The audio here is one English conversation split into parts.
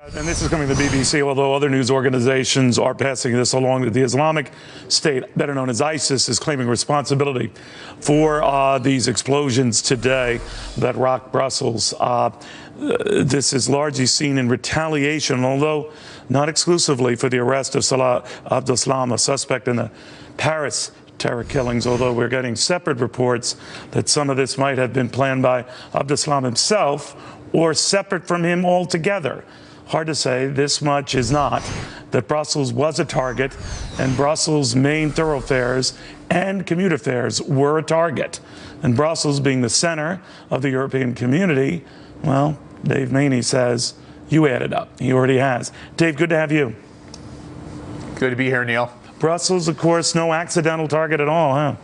And this is coming to the BBC, although other news organizations are passing this along, that the Islamic State, better known as ISIS, is claiming responsibility for these explosions today that rocked Brussels. This is largely seen in retaliation, although not exclusively, for the arrest of Salah Abdeslam, a suspect in the Paris terror killings, although we're getting separate reports that some of this might have been planned by Abdeslam himself or separate from him altogether. Hard to say. This much is not, that Brussels was a target, and Brussels' main thoroughfares and commuter fares were a target. And Brussels, being the center of the European community, well, Dave Maney says, you add it up. He already has. Dave, good to have you. Good to be here, Neil. Brussels, of course, no accidental target at all, huh?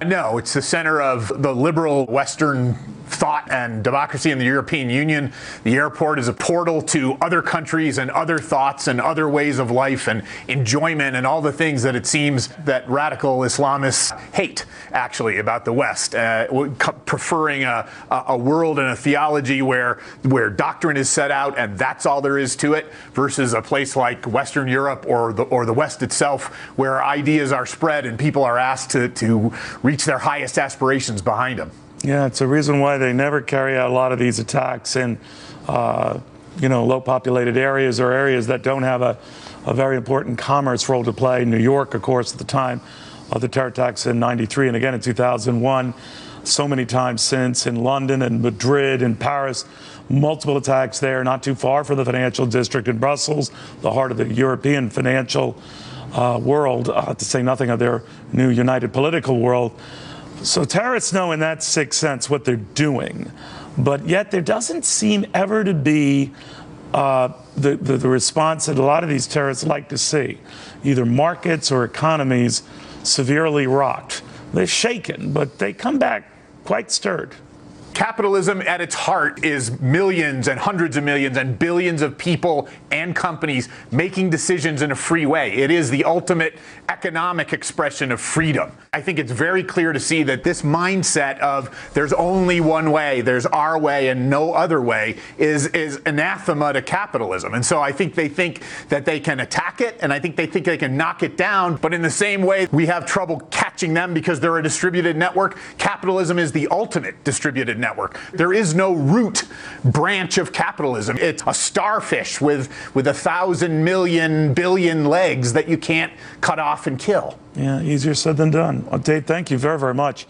No, it's the center of the liberal Western thought and democracy in the European Union. The airport is a portal to other countries and other thoughts and other ways of life and enjoyment and all the things that it seems that radical Islamists hate, actually, about the West, preferring a world and a theology where doctrine is set out and that's all there is to it, versus a place like Western Europe or the West itself, where ideas are spread and people are asked to reach their highest aspirations behind them. Yeah, it's a reason why they never carry out a lot of these attacks in, low populated areas or areas that don't have a very important commerce role to play. New York, of course, at the time of the terror attacks in '93 and again in 2001, so many times since, in London and Madrid and Paris, multiple attacks there, not too far from the financial district in Brussels, the heart of the European financial world, to say nothing of their new united political world. So terrorists know in that sixth sense what they're doing, but yet there doesn't seem ever to be the response that a lot of these terrorists like to see, either markets or economies severely rocked. They're shaken, but they come back quite stirred. Capitalism at its heart is millions and hundreds of millions and billions of people and companies making decisions in a free way. It is the ultimate economic expression of freedom. I think it's very clear to see that this mindset of there's only one way, there's our way and no other way, is anathema to capitalism. And so I think they think that they can attack it, and I think they think they can knock it down. But in the same way we have trouble catching them because they're a distributed network, capitalism is the ultimate distributed network. There is no root branch of capitalism. It's a starfish with 1,000 million billion legs that you can't cut off and kill. Yeah, easier said than done. Well, Dave, thank you very, very much.